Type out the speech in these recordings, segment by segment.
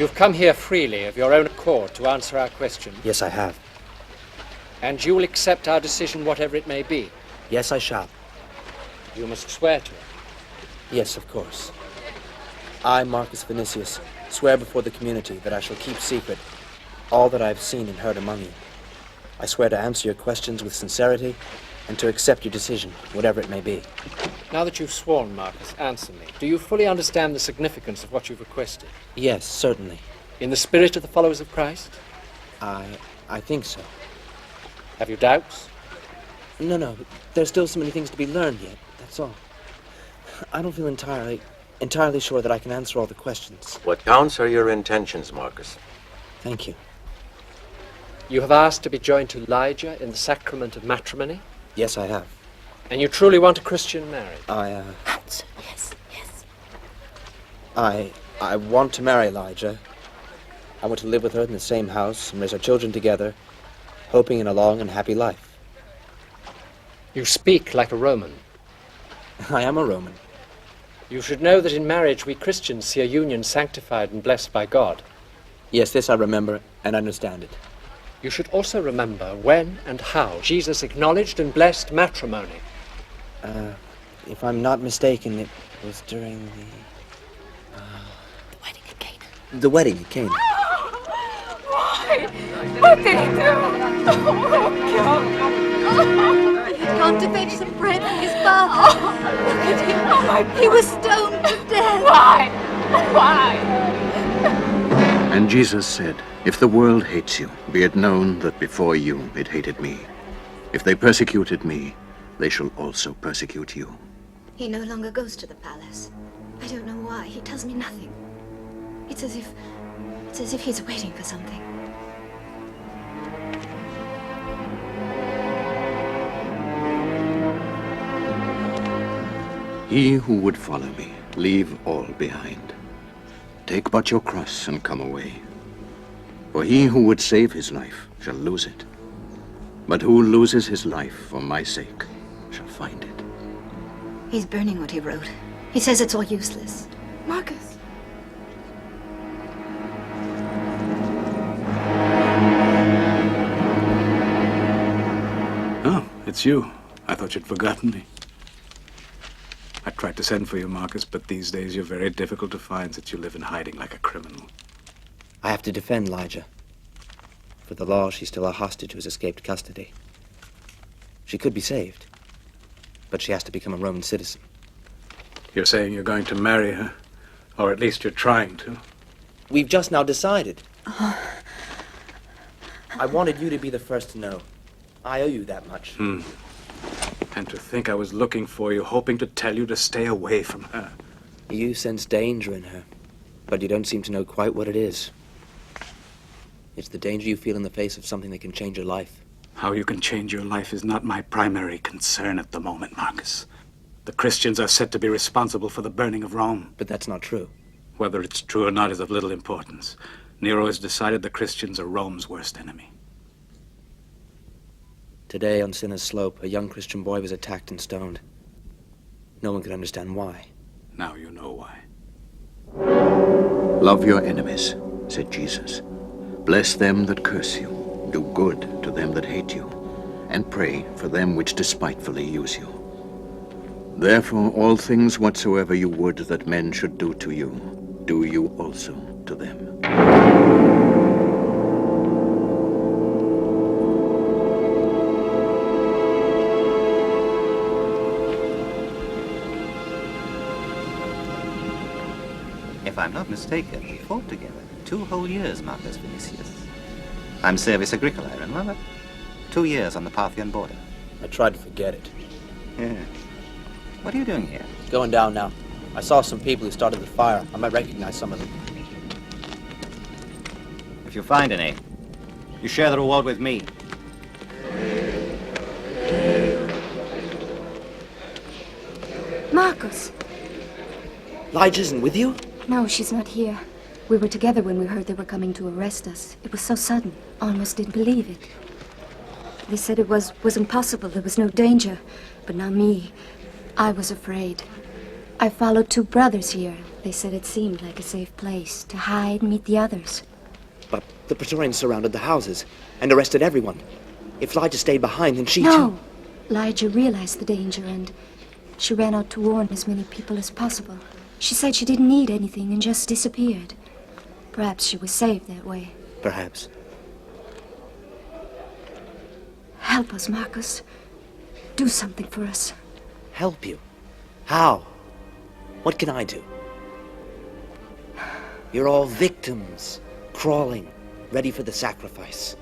You've come here freely, of your own accord, to answer our questions. Yes, I have. And you will accept our decision, whatever it may be. Yes, I shall. You must swear to it. Yes, of course. I, Marcus Vinicius, swear before the community that I shall keep secret all that I have seen and heard among you. I swear to answer your questions with sincerity and to accept your decision, whatever it may be. Now that you've sworn, Marcus, answer me. Do you fully understand the significance of what you've requested? Yes, certainly. In the spirit of the followers of Christ? I think so. Have you doubts? No. There's still so many things to be learned yet, that's all. I don't feel entirely sure that I can answer all the questions. What counts are your intentions, Marcus. Thank you. You have asked to be joined to Lygia in the sacrament of matrimony? Yes, I have. And you truly want a Christian marriage? Answer, yes. I want to marry Lygia. I want to live with her in the same house and raise our children together, hoping in a long and happy life. You speak like a Roman. I am a Roman. You should know that in marriage we Christians see a union sanctified and blessed by God. Yes, this I remember and understand it. You should also remember when and how Jesus acknowledged and blessed matrimony. If I'm not mistaken, it was during the wedding at Cana. The wedding at Cana. Why? What did he do? Gone to fetch some bread for his father. Look at him. He was stoned to death. Why? And Jesus said, "If the world hates you, be it known that before you it hated me. If they persecuted me, they shall also persecute you." He no longer goes to the palace. I don't know why. He tells me nothing. It's as if he's waiting for something. He who would follow me, leave all behind. Take but your cross and come away. For he who would save his life shall lose it. But who loses his life for my sake shall find it. He's burning what he wrote. He says it's all useless. Marcus. Oh, it's you. I thought you'd forgotten me. I tried to send for you, Marcus, but these days you're very difficult to find since you live in hiding like a criminal. I have to defend Lygia. For the law, she's still a hostage who's escaped custody. She could be saved, but she has to become a Roman citizen. You're saying you're going to marry her? Or at least you're trying to. We've just now decided. I wanted you to be the first to know. I owe you that much. And to think I was looking for you, hoping to tell you to stay away from her. You sense danger in her, but you don't seem to know quite what it is. It's the danger you feel in the face of something that can change your life. How you can change your life is not my primary concern at the moment, Marcus. The Christians are said to be responsible for the burning of Rome. But that's not true. Whether it's true or not is of little importance. Nero has decided the Christians are Rome's worst enemy. Today, on Cinna's slope, a young Christian boy was attacked and stoned. No one could understand why. Now you know why. Love your enemies, said Jesus. Bless them that curse you. Do good to them that hate you. And pray for them which despitefully use you. Therefore, all things whatsoever you would that men should do to you, do you also to them. If I'm not mistaken, we fought together 2 whole years, Marcus Vinicius. I'm Service Agricola, remember? 2 years on the Parthian border. I tried to forget it. Yeah. What are you doing here? Going down now. I saw some people who started the fire. I might recognize some of them. If you find any, you share the reward with me. Marcus! Lygia isn't with you? No, she's not here. We were together when we heard they were coming to arrest us. It was so sudden. Almost didn't believe it. They said it was impossible. There was no danger. But not me. I was afraid. I followed 2 brothers here. They said it seemed like a safe place to hide and meet the others. But the Praetorians surrounded the houses and arrested everyone. If Lygia stayed behind, then she No! too... Lygia realized the danger and she ran out to warn as many people as possible. She said she didn't need anything and just disappeared. Perhaps she was saved that way. Perhaps. Help us, Marcus. Do something for us. Help you? How? What can I do? You're all victims, crawling, ready for the sacrifice.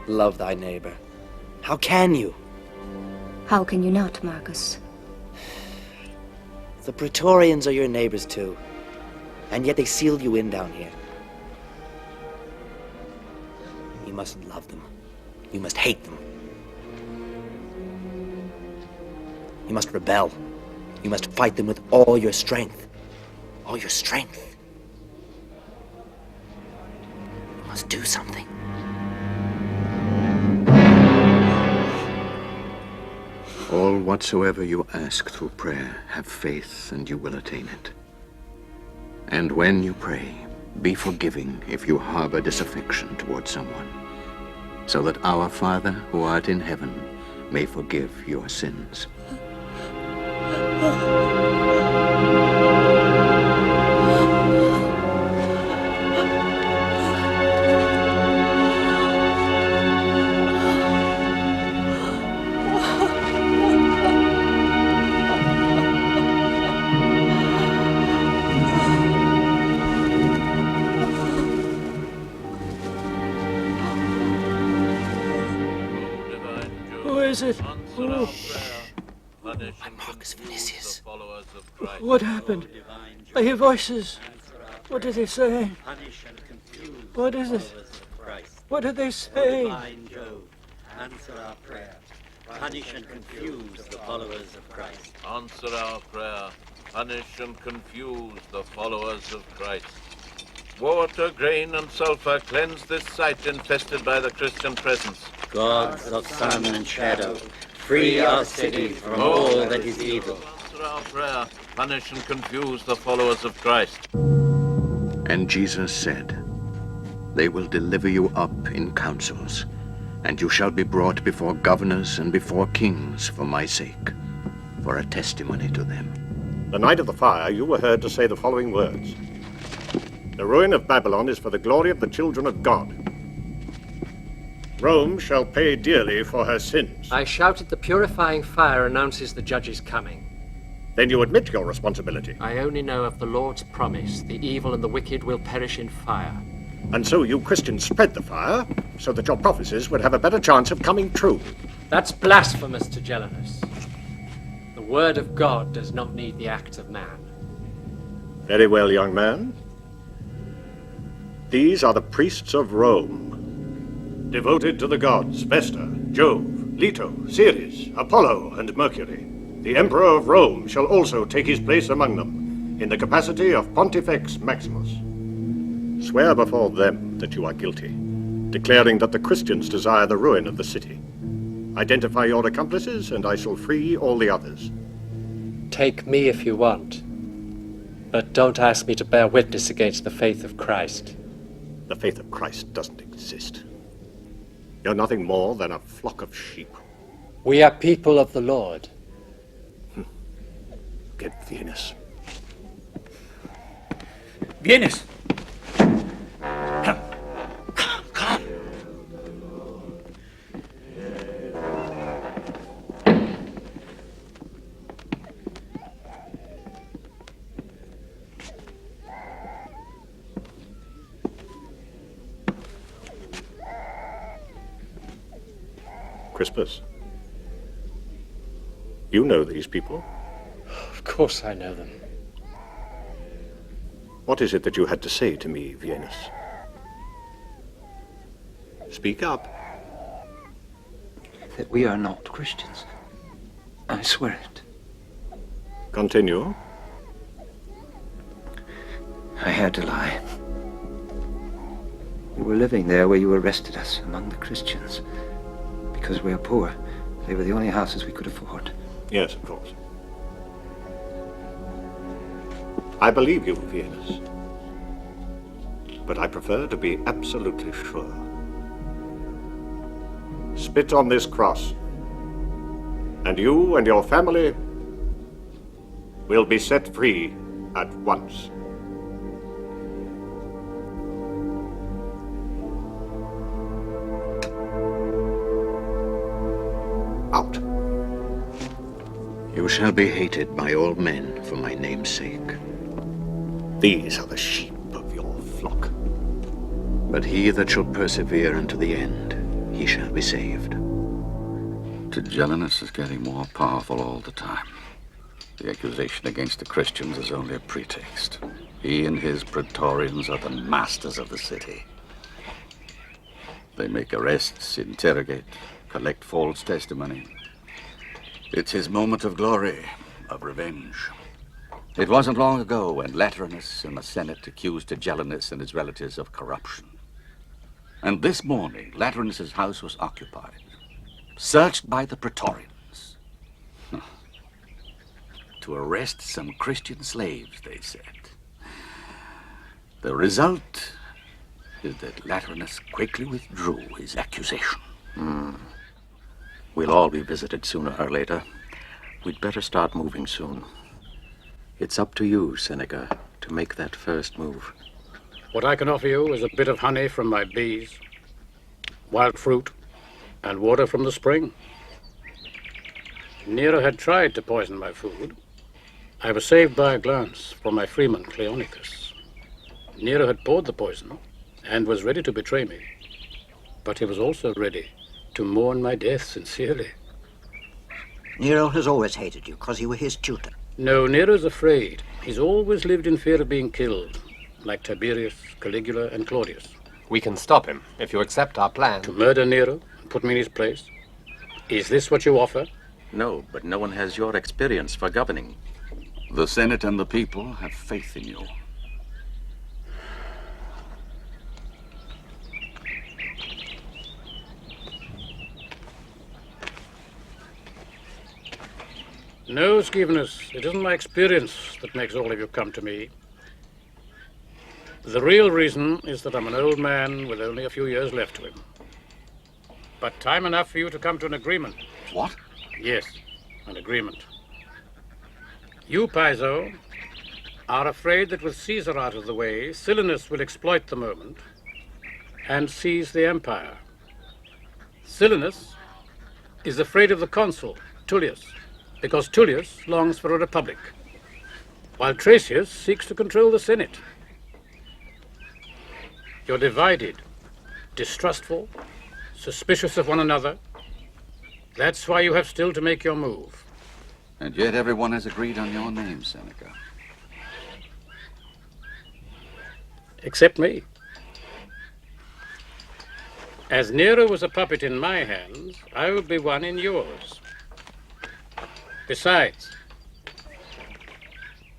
Love thy neighbor. How can you? How can you not, Marcus? The Praetorians are your neighbors too, and yet they sealed you in down here. You mustn't love them. You must hate them. You must rebel. You must fight them with all your strength. All your strength. You must do something. All whatsoever you ask through prayer, have faith, and you will attain it. And when you pray, be forgiving if you harbor disaffection toward someone, so that our Father who art in heaven may forgive your sins. Who is it? I'm Marcus Vinicius. What happened? I hear voices. What are they saying? What is it? What are they saying? Answer our prayer. Punish and confuse the followers of Christ. Answer our prayer. Punish and confuse the followers of Christ. Water, grain, and sulfur cleanse this site infested by the Christian presence. Gods of sun and shadow, free our city from all that is evil. Answer our prayer. Punish and confuse the followers of Christ. And Jesus said, they will deliver you up in councils, and you shall be brought before governors and before kings for my sake, for a testimony to them. The night of the fire, you were heard to say the following words. The ruin of Babylon is for the glory of the children of God. Rome shall pay dearly for her sins. I shouted the purifying fire announces the judge's coming. Then you admit your responsibility. I only know of the Lord's promise. The evil and the wicked will perish in fire. And so you Christians spread the fire, so that your prophecies would have a better chance of coming true. That's blasphemous, Tigellinus. The word of God does not need the act of man. Very well, young man. These are the priests of Rome, devoted to the gods Vesta, Jove, Leto, Ceres, Apollo, and Mercury. The Emperor of Rome shall also take his place among them, in the capacity of Pontifex Maximus. Swear before them that you are guilty, declaring that the Christians desire the ruin of the city. Identify your accomplices, and I shall free all the others. Take me if you want, but don't ask me to bear witness against the faith of Christ. The faith of Christ doesn't exist. You're nothing more than a flock of sheep. We are people of the Lord. Get Venus. Venus! Come. Crispus, you know these people? Of course I know them. What is it that you had to say to me, Venus? Speak up. That we are not Christians. I swear it. Continue. I had to lie. We were living there where you arrested us, among the Christians. Because we are poor, they were the only houses we could afford. Yes, of course. I believe you, Venus. But I prefer to be absolutely sure. Spit on this cross, and you and your family will be set free at once. Out. You shall be hated by all men for my name's sake. These are the sheep of your flock. But he that shall persevere unto the end, he shall be saved. Tigellinus is getting more powerful all the time. The accusation against the Christians is only a pretext. He and his praetorians are the masters of the city. They make arrests, interrogate, collect false testimony. It's his moment of glory, of revenge. It wasn't long ago when Lateranus in the Senate accused Tigellinus and his relatives of corruption. And this morning, Lateranus's house was occupied, searched by the praetorians. To arrest some Christian slaves, they said. The result is that Lateranus quickly withdrew his accusation. We'll all be visited sooner or later. We'd better start moving soon. It's up to you, Seneca, to make that first move. What I can offer you is a bit of honey from my bees, wild fruit, and water from the spring. Nero had tried to poison my food. I was saved by a glance from my freeman, Cleonicus. Nero had poured the poison and was ready to betray me, but he was also ready to mourn my death sincerely. Nero has always hated you because you were his tutor. No, Nero's afraid. He's always lived in fear of being killed, like Tiberius, Caligula, and Claudius. We can stop him if you accept our plan. To murder Nero and put me in his place? Is this what you offer? No, but no one has your experience for governing. The Senate and the people have faith in you. No, Scevinus, it isn't my experience that makes all of you come to me. The real reason is that I'm an old man with only a few years left to him. But time enough for you to come to an agreement. What? Yes, an agreement. You, Piso, are afraid that with Caesar out of the way, Silenus will exploit the moment and seize the empire. Silenus is afraid of the consul, Tullius, because Tullius longs for a republic, while Tracius seeks to control the Senate. You're divided, distrustful, suspicious of one another. That's why you have still to make your move. And yet everyone has agreed on your name, Seneca. Except me. As Nero was a puppet in my hands, I would be one in yours. Besides,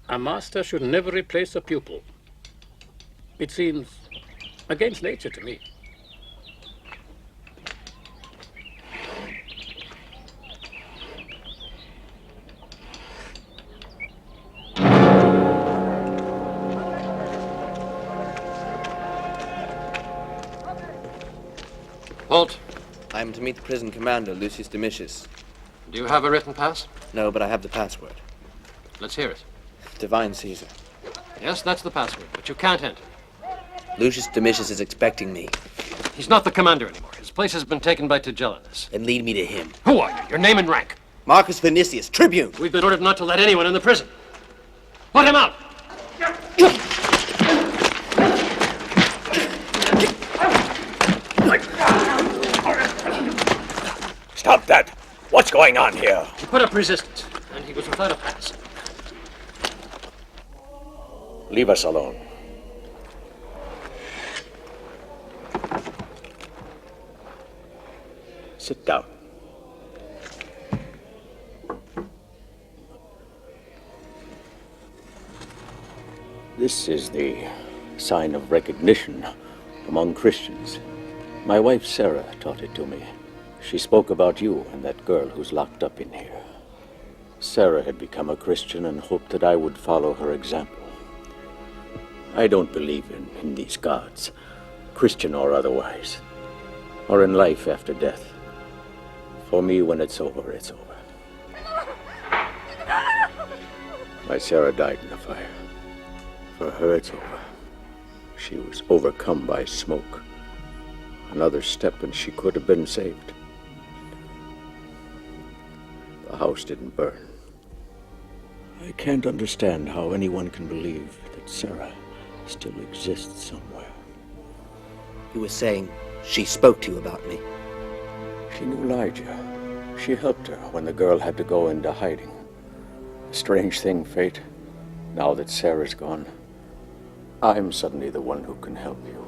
a master should never replace a pupil. It seems against nature to me. Halt. I am to meet the prison commander, Lucius Domitius. Do you have a written pass? No, but I have the password. Let's hear it. Divine Caesar. Yes, that's the password, but you can't enter. Lucius Domitius is expecting me. He's not the commander anymore. His place has been taken by Tigellinus. Then lead me to him. Who are you? Your name and rank? Marcus Vinicius, tribune. We've been ordered not to let anyone in the prison. Let him out! Stop that! What's going on here? He put up resistance, and he was without a pass. Leave us alone. Sit down. This is the sign of recognition among Christians. My wife Sarah taught it to me. She spoke about you and that girl who's locked up in here. Sarah had become a Christian and hoped that I would follow her example. I don't believe in these gods, Christian or otherwise, or in life after death. For me, when it's over, it's over. My Sarah died in the fire. For her, it's over. She was overcome by smoke. Another step and she could have been saved. The house didn't burn. I can't understand how anyone can believe that Sarah still exists somewhere. You were saying she spoke to you about me. She knew Lygia. She helped her when the girl had to go into hiding. A strange thing, fate. Now that Sarah's gone, I'm suddenly the one who can help you.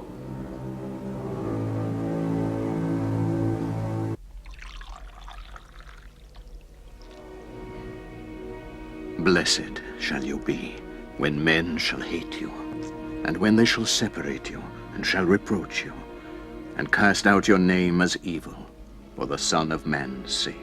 Blessed shall you be when men shall hate you, and when they shall separate you, and shall reproach you, and cast out your name as evil for the Son of Man's sake.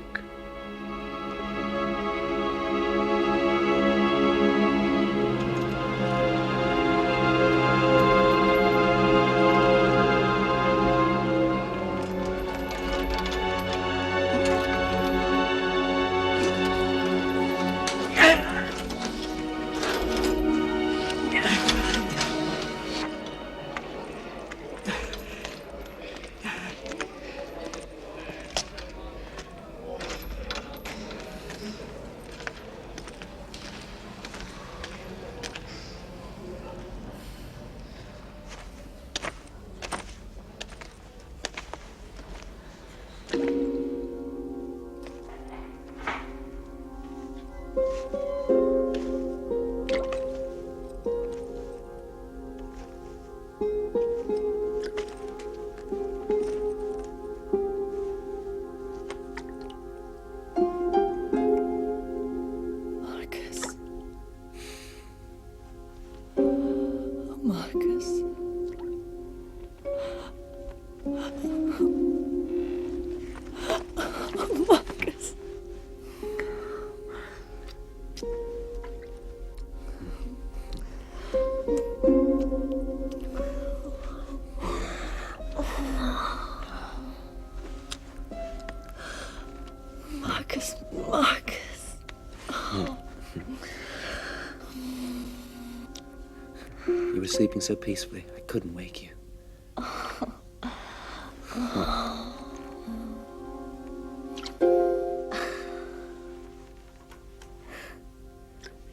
You were sleeping so peacefully, I couldn't wake you.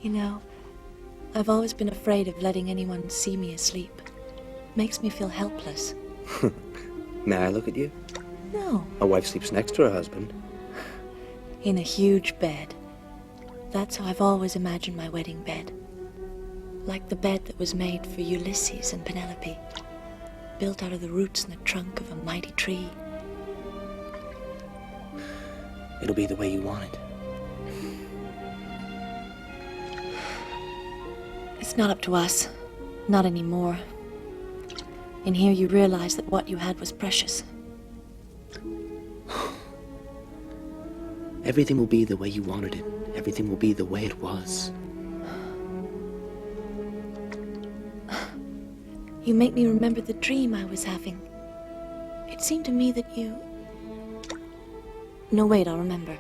You know, I've always been afraid of letting anyone see me asleep. Makes me feel helpless. May I look at you? No. A wife sleeps next to her husband. In a huge bed. That's how I've always imagined my wedding bed. Like the bed that was made for Ulysses and Penelope. Built out of the roots and the trunk of a mighty tree. It'll be the way you want it. It's not up to us. Not anymore. In here you realize that what you had was precious. Everything will be the way you wanted it. Everything will be the way it was. You make me remember the dream I was having. It seemed to me that you... No, wait, I'll remember.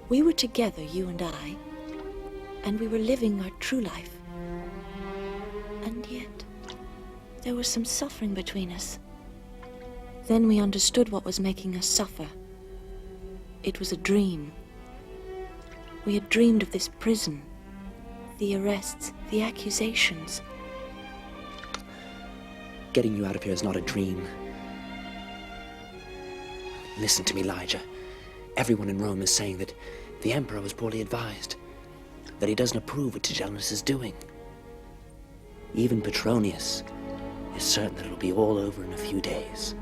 We were together, you and I, and we were living our true life. And yet, there was some suffering between us. Then we understood what was making us suffer. It was a dream. We had dreamed of this prison, the arrests, the accusations. Getting you out of here is not a dream. Listen to me, Lygia. Everyone in Rome is saying that the Emperor was poorly advised, that he doesn't approve what Tigellinus is doing. Even Petronius is certain that it'll be all over in a few days.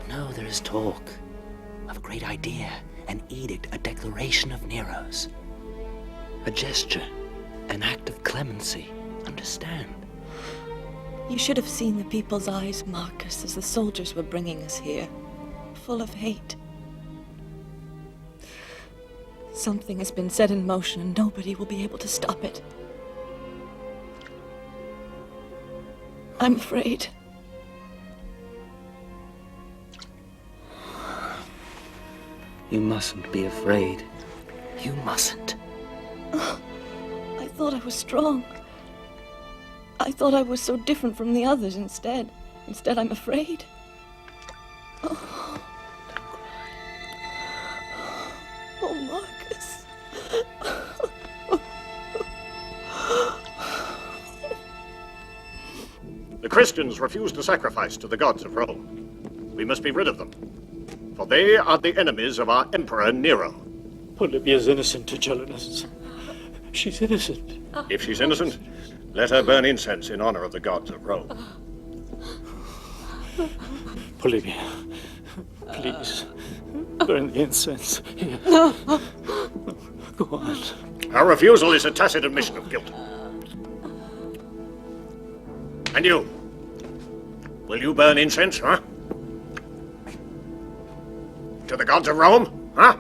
No, there is talk of a great idea, an edict, a declaration of Nero's. A gesture, an act of clemency. Understand? You should have seen the people's eyes, Marcus, as the soldiers were bringing us here, full of hate. Something has been set in motion and nobody will be able to stop it. I'm afraid. You mustn't be afraid. You mustn't. I thought I was strong. I thought I was so different from the others instead. Instead, I'm afraid. Oh, oh Marcus. The Christians refuse to sacrifice to the gods of Rome. We must be rid of them, for they are the enemies of our Emperor Nero. Polybia's innocent, Tigellinus. She's innocent. If she's innocent, let her burn incense in honor of the gods of Rome. Polybia, please, burn the incense. Here. Go on. Our refusal is a tacit admission of guilt. And you? Will you burn incense, huh? To the gods of Rome, huh?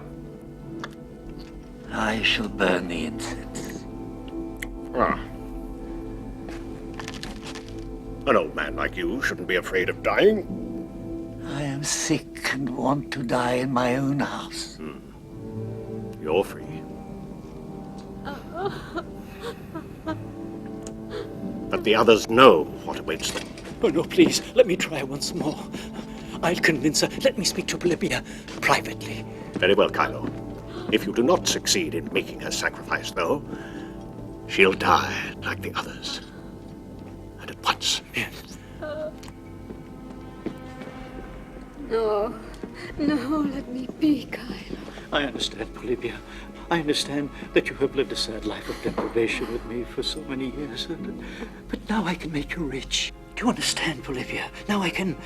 I shall burn the incense. Ah. An old man like you shouldn't be afraid of dying. I am sick and want to die in my own house. You're free. But the others know what awaits them. Oh, no, please, let me try once more. I'll convince her. Let me speak to Polypia privately. Very well, Kylo. If you do not succeed in making her sacrifice, though, she'll die like the others. And at once. Yes. No, let me be, Kylo. I understand, Polypia. I understand that you have lived a sad life of deprivation with me for so many years. But now I can make you rich. Do you understand, Polypia? Now I can...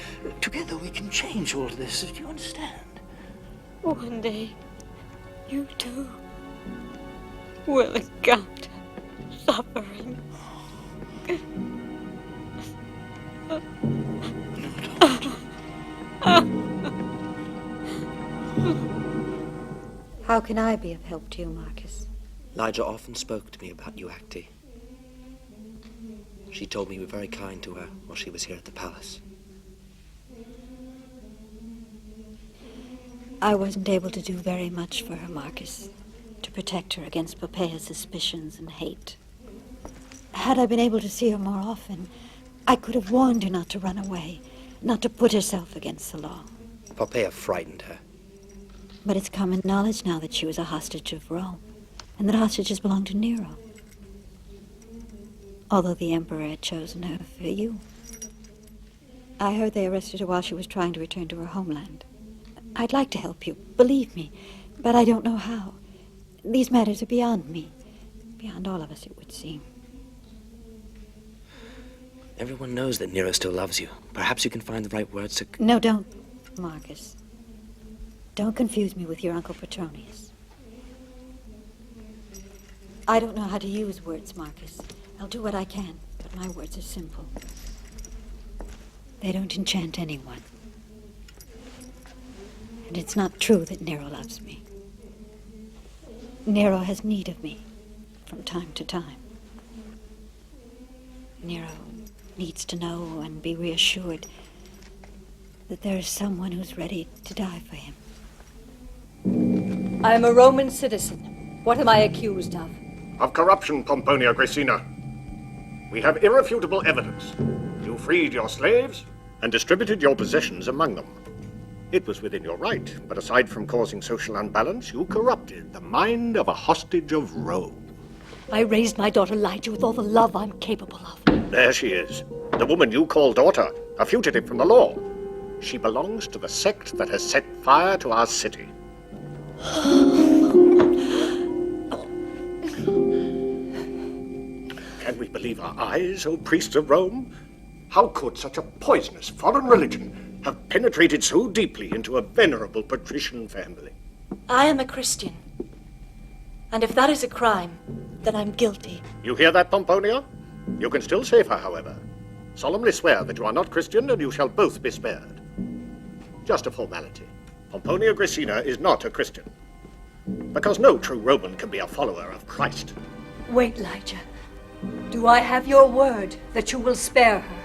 Together we can change all this. Do you understand? One day, you too will encounter suffering. How can I be of help to you, Marcus? Lygia often spoke to me about you, Acti. She told me you were very kind to her while she was here at the palace. I wasn't able to do very much for her, Marcus, to protect her against Poppaea's suspicions and hate. Had I been able to see her more often, I could have warned her not to run away, not to put herself against the law. Poppaea frightened her. But it's common knowledge now that she was a hostage of Rome, and that hostages belong to Nero. Although the Emperor had chosen her for you. I heard they arrested her while she was trying to return to her homeland. I'd like to help you, believe me, but I don't know how. These matters are beyond me, beyond all of us, it would seem. Everyone knows that Nero still loves you. Perhaps you can find the right words to... No, don't, Marcus. Don't confuse me with your Uncle Petronius. I don't know how to use words, Marcus. I'll do what I can, but my words are simple. They don't enchant anyone. And it's not true that Nero loves me. Nero has need of me from time to time. Nero needs to know and be reassured that there is someone who's ready to die for him. I am a Roman citizen. What am I accused of? Of corruption, Pomponia Graecina. We have irrefutable evidence. You freed your slaves and distributed your possessions among them. It was within your right, but aside from causing social unbalance, you corrupted the mind of a hostage of Rome. I raised my daughter Lygia with all the love I'm capable of. There she is, the woman you call daughter, a fugitive from the law. She belongs to the sect that has set fire to our city. Can we believe our eyes, O priests of Rome? How could such a poisonous foreign religion have penetrated so deeply into a venerable patrician family? I am a Christian. And if that is a crime, then I'm guilty. You hear that, Pomponia? You can still save her, however. Solemnly swear that you are not Christian, and you shall both be spared. Just a formality. Pomponia Graecina is not a Christian. Because no true Roman can be a follower of Christ. Wait, Lygia. Do I have your word that you will spare her?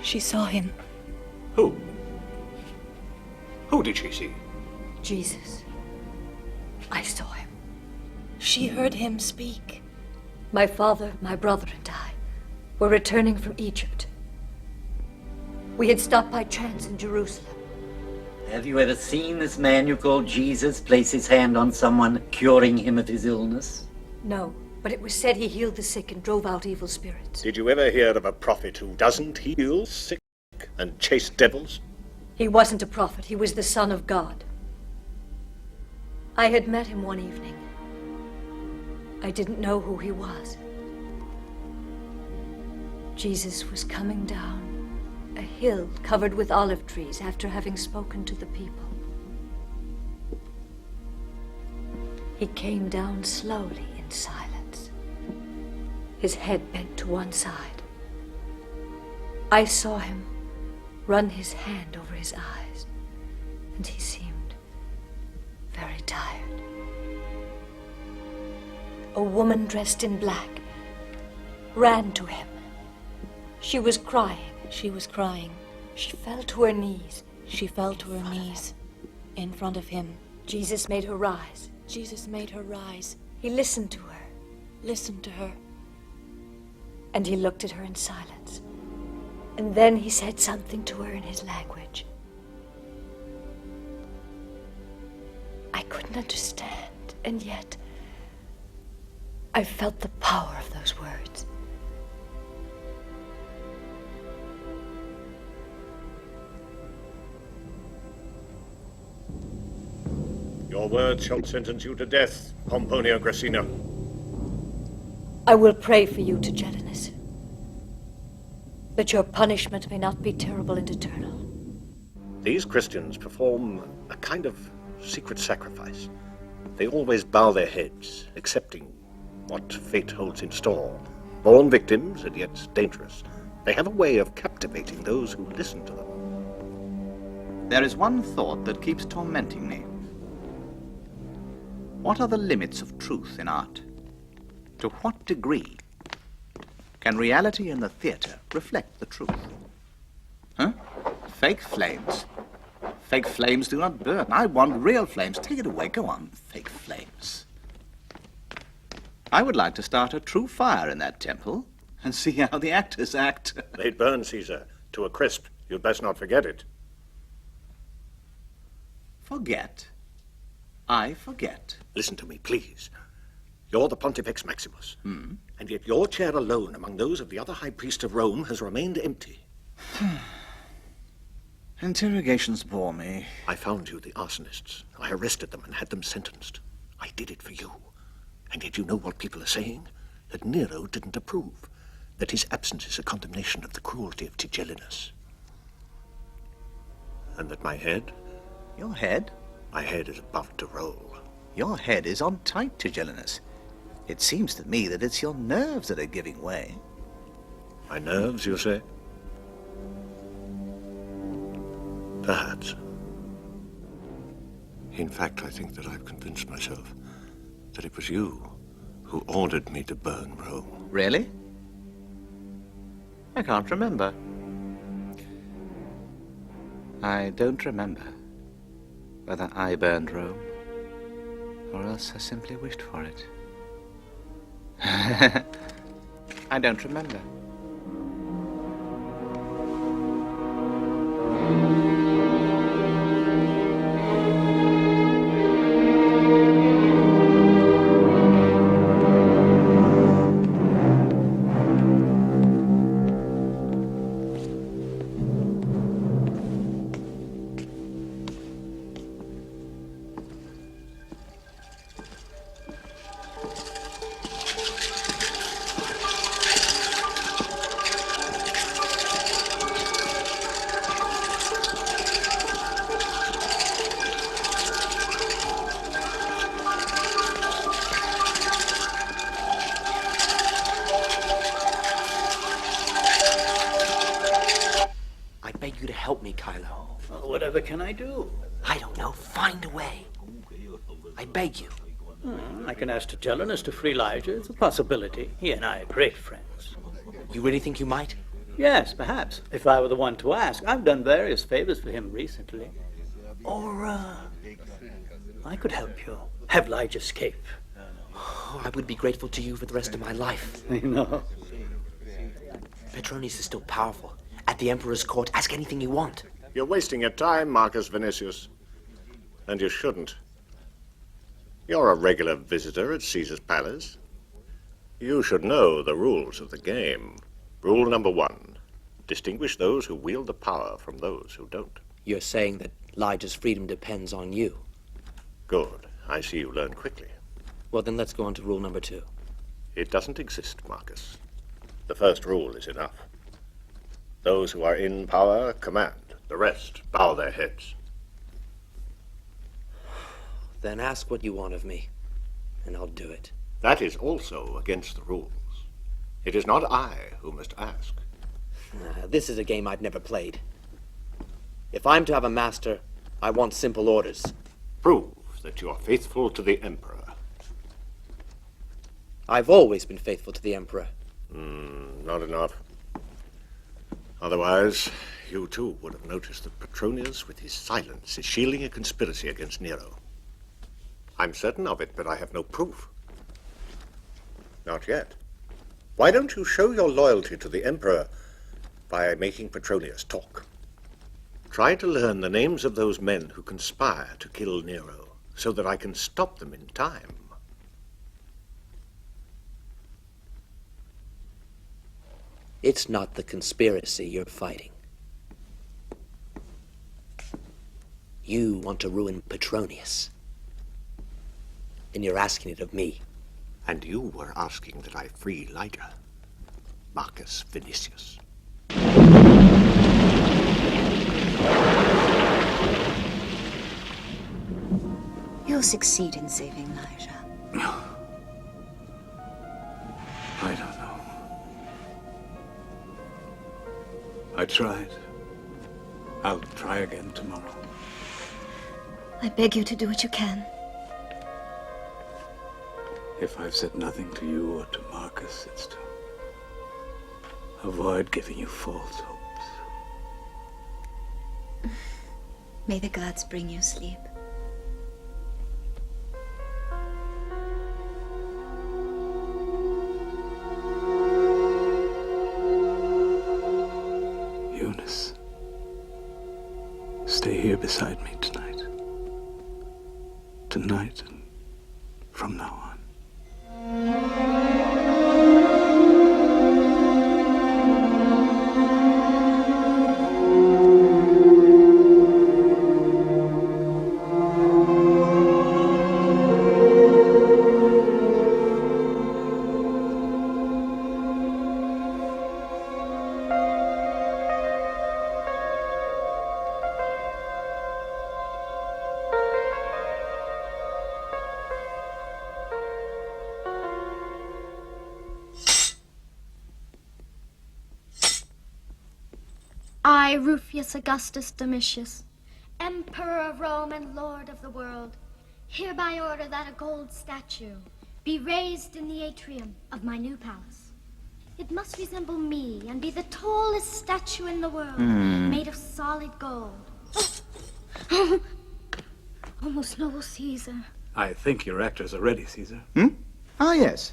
She saw him. Who? Who did she see? Jesus. I saw him. She heard him speak. My father, my brother, and I were returning from Egypt. We had stopped by chance in Jerusalem. Have you ever seen this man you call Jesus place his hand on someone, curing him of his illness? No, but it was said he healed the sick and drove out evil spirits. Did you ever hear of a prophet who doesn't heal sick and chase devils? He wasn't a prophet. He was the Son of God. I had met him one evening. I didn't know who he was. Jesus was coming down a hill covered with olive trees after having spoken to the people. He came down slowly in silence, his head bent to one side. I saw him run his hand over his eyes, and he seemed very tired. A woman dressed in black ran to him. She was crying. She was crying. She fell to her knees. She fell to her knees in front of him. Jesus made her rise. Jesus made her rise. He listened to her. Listened to her. And he looked at her in silence. And then he said something to her in his language. I couldn't understand, and yet I felt the power of those words. Your words shall sentence you to death, Pomponia Gracina. I will pray for you, Tigellinus, that your punishment may not be terrible and eternal. These Christians perform a kind of secret sacrifice. They always bow their heads, accepting what fate holds in store. Born victims, and yet dangerous. They have a way of captivating those who listen to them. There is one thought that keeps tormenting me. What are the limits of truth in art? To what degree can reality in the theater reflect the truth? Huh? Fake flames. Fake flames do not burn. I want real flames. Take it away. Go on. Fake flames. I would like to start a true fire in that temple and see how the actors act. They'd burn, Caesar, to a crisp. You'd best not forget it. Forget? I forget. Listen to me, please. You're the Pontifex Maximus. Hmm? And yet your chair alone among those of the other high priest of Rome has remained empty. Interrogations bore me. I found you the arsonists. I arrested them and had them sentenced. I did it for you. And yet you know what people are saying? That Nero didn't approve. That his absence is a condemnation of the cruelty of Tigellinus. And that my head? Your head? My head is about to roll. Your head is on tight, Tigellinus. It seems to me that it's your nerves that are giving way. My nerves, you say? Perhaps. In fact, I think that I've convinced myself that it was you who ordered me to burn Rome. Really? I can't remember. I don't remember whether I burned Rome or else I simply wished for it. I don't remember. Whatever can I do? I don't know. Find a way. I beg you. I can ask Tigellinus to free Lygia. It's a possibility. He and I are great friends. You really think you might? Yes, perhaps, if I were the one to ask. I've done various favors for him recently. Or, I could help you. Have Lygia escape. Oh, I would be grateful to you for the rest of my life. I know. Petronius is still powerful. At the Emperor's court, ask anything you want. You're wasting your time, Marcus Vinicius. And you shouldn't. You're a regular visitor at Caesar's palace. You should know the rules of the game. Rule number 1. Distinguish those who wield the power from those who don't. You're saying that Lygia's freedom depends on you. Good. I see you learn quickly. Well, then let's go on to rule number 2. It doesn't exist, Marcus. The first rule is enough. Those who are in power command. The rest bow their heads. Then ask what you want of me, and I'll do it. That is also against the rules. It is not I who must ask. This is a game I've never played. If I'm to have a master, I want simple orders. Prove that you are faithful to the Emperor. I've always been faithful to the Emperor. Not enough. Otherwise, you too would have noticed that Petronius, with his silence, is shielding a conspiracy against Nero. I'm certain of it, but I have no proof. Not yet. Why don't you show your loyalty to the Emperor by making Petronius talk? Try to learn the names of those men who conspire to kill Nero, so that I can stop them in time. It's not the conspiracy you're fighting. You want to ruin Petronius. And you're asking it of me. And you were asking that I free Lygia, Marcus Vinicius. You'll succeed in saving Lygia. I don't know. I tried. I'll try again tomorrow. I beg you to do what you can. If I've said nothing to you or to Marcus, it's to avoid giving you false hopes. May the gods bring you sleep. Eunice, stay here beside me tonight. Tonight and from now on. I, Rufius Augustus Domitius, Emperor of Rome and Lord of the world, hereby order that a gold statue be raised in the atrium of my new palace. It must resemble me and be the tallest statue in the world, made of solid gold. Almost noble Caesar. I think your actors are ready, Caesar. Ah, yes.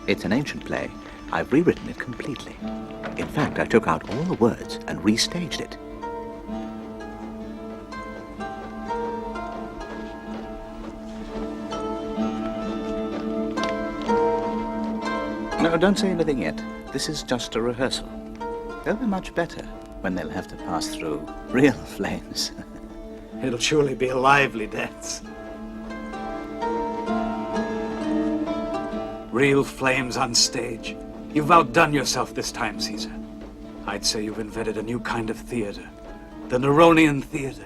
It's an ancient play. I've rewritten it completely. In fact, I took out all the words and restaged it. No, don't say anything yet. This is just a rehearsal. They'll be much better when they'll have to pass through real flames. It'll surely be a lively dance. Real flames on stage. You've outdone yourself this time, Caesar. I'd say you've invented a new kind of theater. The Neronian theater.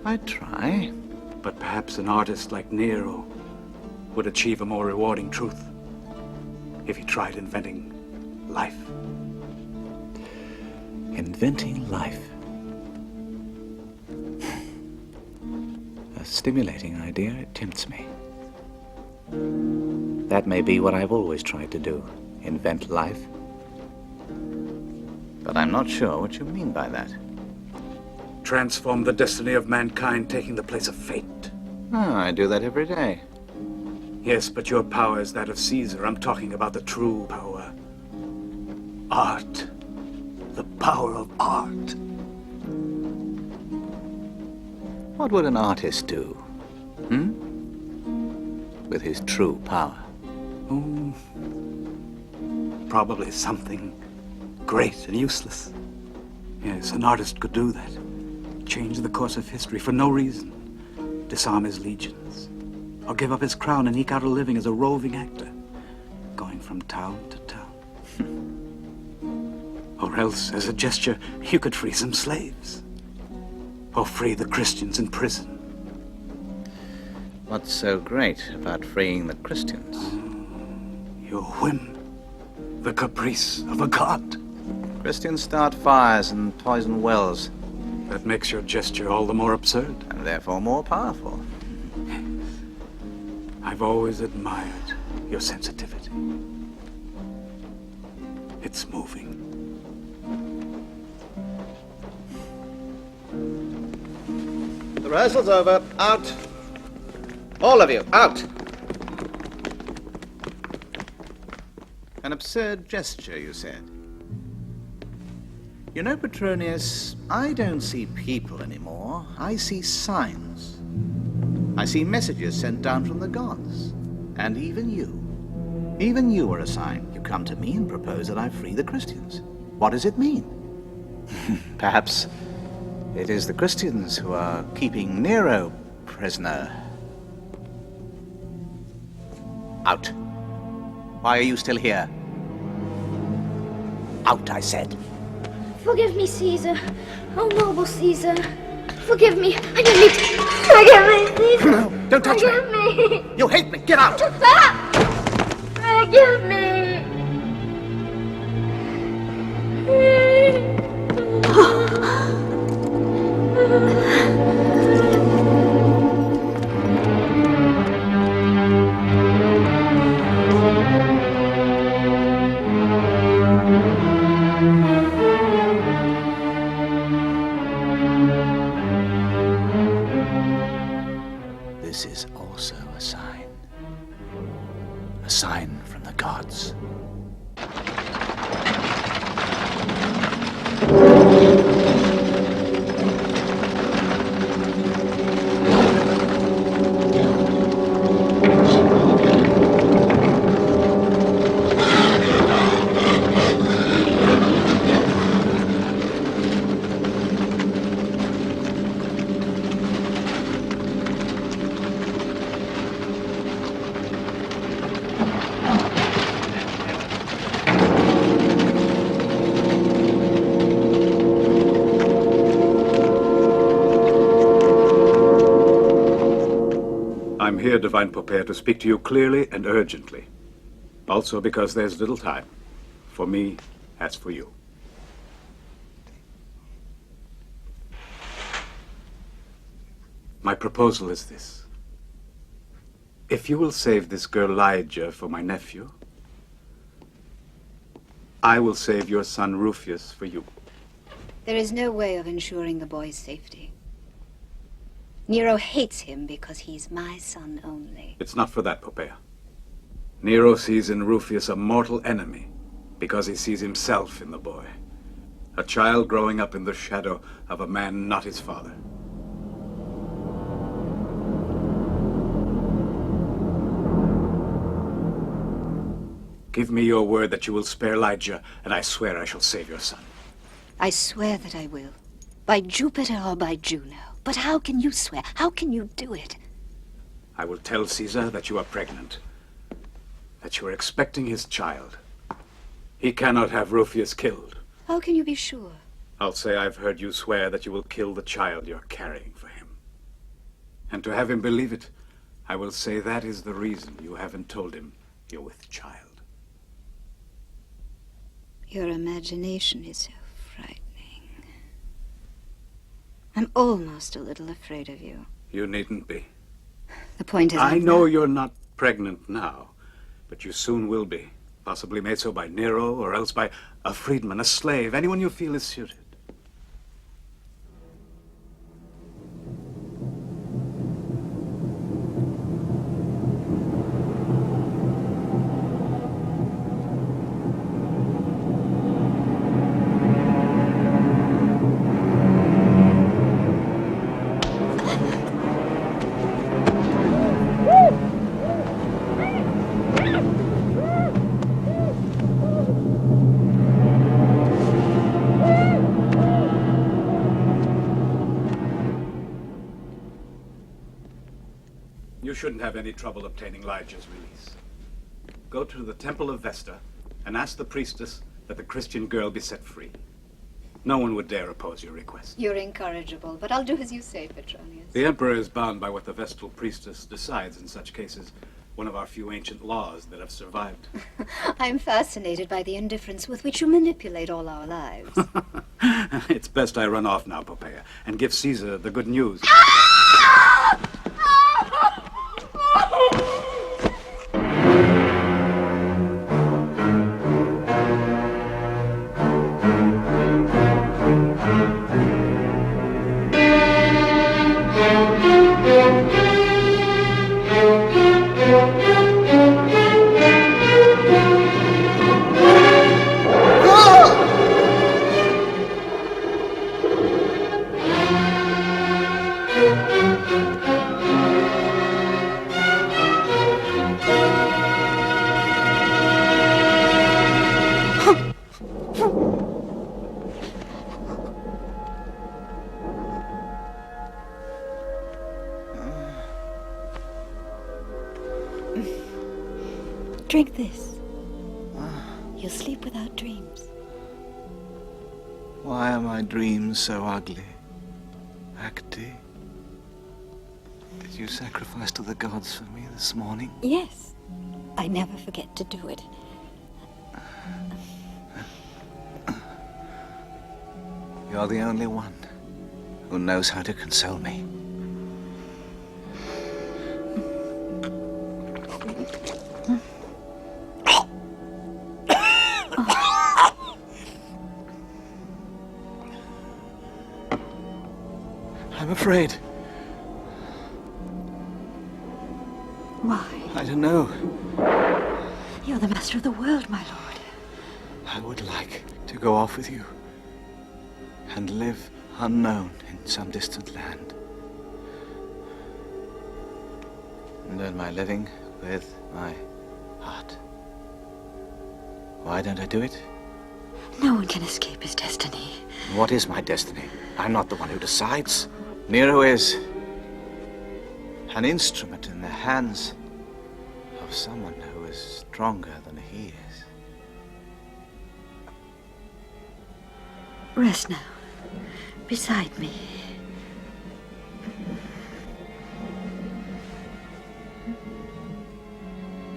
I'd try. But perhaps an artist like Nero would achieve a more rewarding truth if he tried inventing life. Inventing life. A stimulating idea, it tempts me. That may be what I've always tried to do, invent life. But I'm not sure what you mean by that. Transform the destiny of mankind, taking the place of fate. Oh, I do that every day. Yes, but your power is that of Caesar. I'm talking about the true power. Art. The power of art. What would an artist do? With his true power? Oh, probably something great and useless. Yes, an artist could do that. Change the course of history for no reason. Disarm his legions. Or give up his crown and eke out a living as a roving actor, going from town to town. Or else, as a gesture, you could free some slaves. Or free the Christians in prison. What's so great about freeing the Christians? Your whim. The caprice of a god. Christians start fires and poison wells. That makes your gesture all the more absurd. And therefore more powerful. I've always admired your sensitivity. It's moving. The rehearsal's over. Out. All of you, out. An absurd gesture, you said. You know, Petronius, I don't see people anymore. I see signs. I see messages sent down from the gods. And even you. Even you are a sign. You come to me and propose that I free the Christians. What does it mean? Perhaps it is the Christians who are keeping Nero prisoner. Out. Why are you still here? Out, I said. Forgive me, Caesar. Oh, noble Caesar. Forgive me. I don't need to. Forgive me, Caesar. No, don't touch Forgive me. You hate me. Get out. Stop. Forgive me. This is also a sign. A sign from the gods. I'm here, Divine Poppaea, to speak to you clearly and urgently. Also because there's little time, for me as for you. My proposal is this. If you will save this girl Lygia for my nephew, I will save your son Rufius for you. There is no way of ensuring the boy's safety. Nero hates him because he's my son only. It's not for that, Poppaea. Nero sees in Rufius a mortal enemy because he sees himself in the boy. A child growing up in the shadow of a man not his father. Give me your word that you will spare Lygia, and I swear I shall save your son. I swear that I will. By Jupiter or by Juno. But how can you swear? How can you do it? I will tell Caesar that you are pregnant. That you are expecting his child. He cannot have Rufius killed. How can you be sure? I'll say I've heard you swear that you will kill the child you're carrying for him. And to have him believe it, I will say that is the reason you haven't told him you're with child. Your imagination is so frightening. I'm almost a little afraid of you. You needn't be. The point is, I know you're not pregnant now, But you soon will be. Possibly made so by Nero, or else by a freedman, a slave, anyone you feel is suited. You shouldn't have any trouble obtaining Lygia's release. Go to the Temple of Vesta and ask the priestess that the Christian girl be set free. No one would dare oppose your request. You're incorrigible, but I'll do as you say, Petronius. The Emperor is bound by what the Vestal priestess decides in such cases, one of our few ancient laws that have survived. I'm fascinated by the indifference with which you manipulate all our lives. It's best I run off now, Poppaea, and give Caesar the good news. Drink this. You'll sleep without dreams. Why are my dreams so ugly? Acti? Did you sacrifice to the gods for me this morning? Yes. I never forget to do it. You're the only one who knows how to console me. I'm afraid. Why? I don't know. You're the master of the world, my lord. I would like to go off with you and live unknown in some distant land. And earn my living with my heart. Why don't I do it? No one can escape his destiny. What is my destiny? I'm not the one who decides. Nero is an instrument in the hands of someone who is stronger than he is. Rest now, beside me.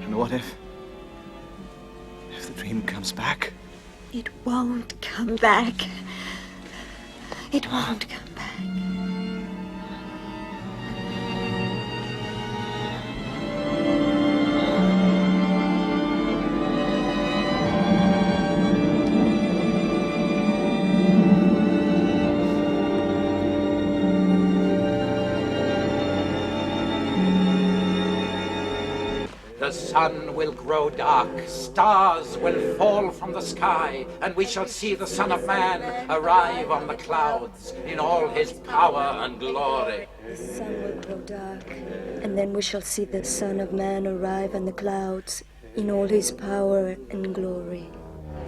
And what if the dream comes back? It won't come back. It won't come back. The sun will grow dark, stars will fall from the sky, and we shall see the Son of Man arrive on the clouds in all his power and glory. The sun will grow dark, and then we shall see the Son of Man arrive on the clouds in all his power and glory.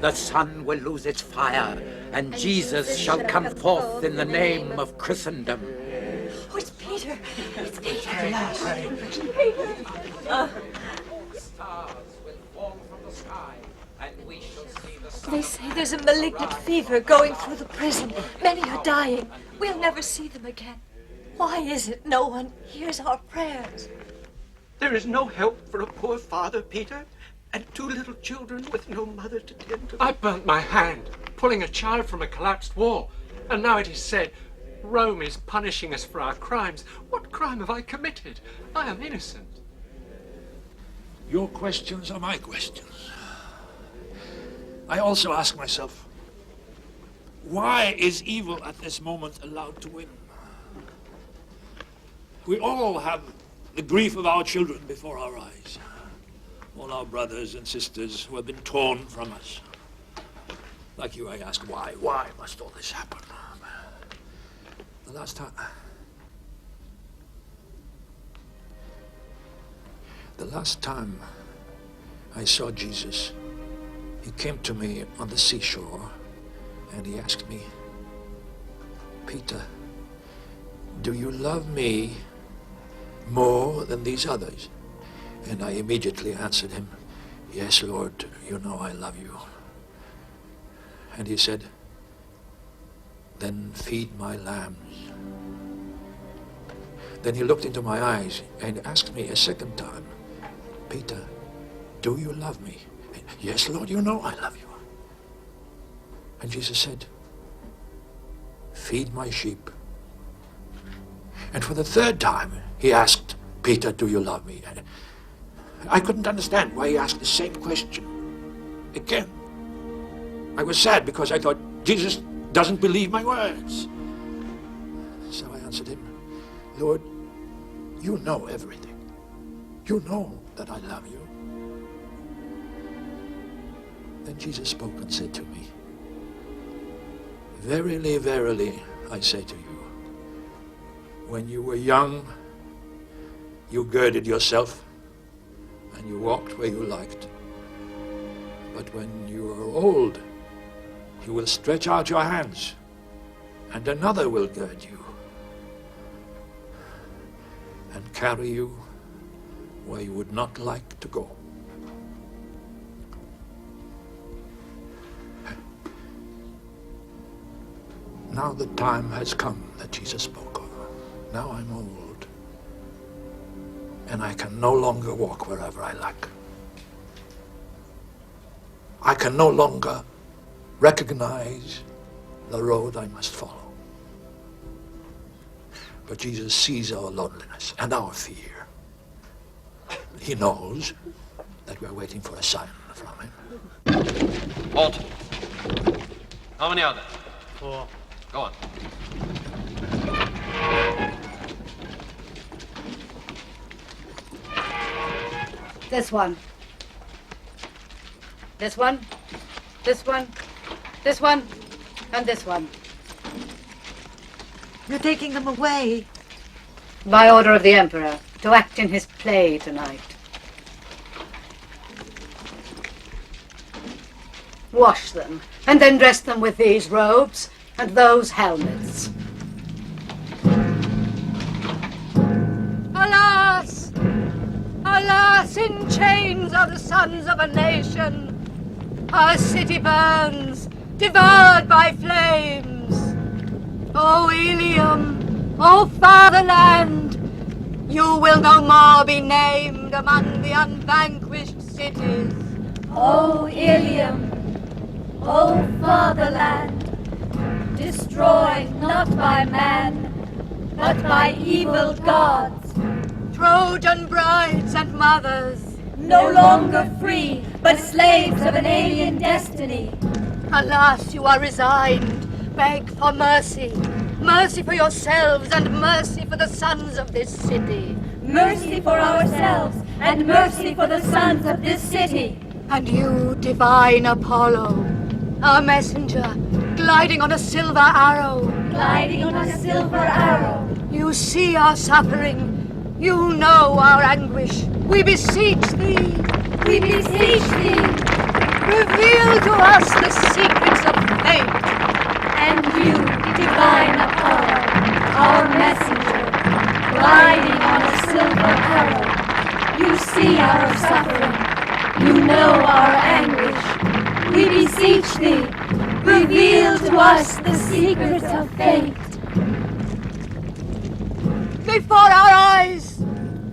The sun will lose its fire, and Jesus shall come forth in the name of Christendom. Oh, it's Peter! It's Peter! They say there's a malignant fever going through the prison. Many are dying. We'll never see them again. Why is it no one hears our prayers? There is no help for a poor father, Peter, and 2 little children with no mother to tend to them. I burnt my hand, pulling a child from a collapsed wall, and now it is said Rome is punishing us for our crimes. What crime have I committed? I am innocent. Your questions are my questions. I also ask myself, why is evil at this moment allowed to win? We all have the grief of our children before our eyes. All our brothers and sisters who have been torn from us. Like you, I ask, why? Why must all this happen? The last time I saw Jesus, he came to me on the seashore and he asked me, Peter, do you love me more than these others? And I immediately answered him, yes, Lord, you know I love you. And he said, then feed my lambs. Then he looked into my eyes and asked me a second time, Peter, do you love me? Yes, Lord, you know I love you. And Jesus said, feed my sheep. And for the third time, he asked, Peter, do you love me? And I couldn't understand why he asked the same question again. I was sad because I thought, Jesus doesn't believe my words. So I answered him, Lord, you know everything. You know that I love you. Then Jesus spoke and said to me, verily, verily, I say to you, when you were young, you girded yourself and you walked where you liked. But when you are old, you will stretch out your hands and another will gird you and carry you where you would not like to go. Now the time has come that Jesus spoke of. Now I'm old, and I can no longer walk wherever I like. I can no longer recognize the road I must follow. But Jesus sees our loneliness and our fear. He knows that we're waiting for a sign from him. Halt. How many are there? 4. Go on. This one. This one. This one. This one. And this one. You're taking them away. By order of the Emperor, to act in his play tonight. Wash them, and then dress them with these robes and those helmets. Alas! Alas, in chains are the sons of a nation. Our city burns, devoured by flames. O Ilium, O fatherland, you will no more be named among the unvanquished cities. O Ilium, O fatherland, destroyed not by man, but by evil gods. Trojan brides and mothers, no longer free, but slaves of an alien destiny. Alas, you are resigned. Beg for mercy. Mercy for yourselves and mercy for the sons of this city. Mercy for ourselves and mercy for the sons of this city. And you, divine Apollo, our messenger, gliding on a silver arrow. Gliding on a silver arrow. You see our suffering. You know our anguish. We beseech thee. We beseech thee. Reveal to us the secrets of fate. And you, divine Apollo, our messenger, gliding on a silver arrow, you see our suffering. You know our anguish. We beseech thee. Reveal to us the secrets of fate. Before our eyes,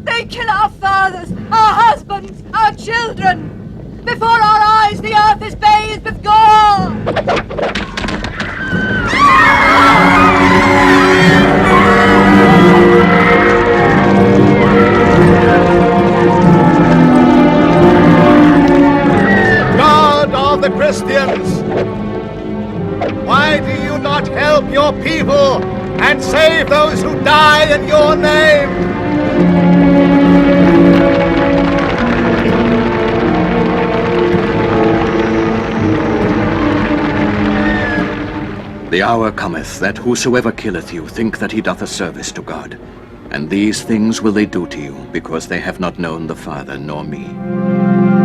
they kill our fathers, our husbands, our children. Before our eyes, the earth is bathed with gore. the Christians? Why do you not help your people and save those who die in your name? The hour cometh that whosoever killeth you think that he doth a service to God. And these things will they do to you, because they have not known the Father nor me.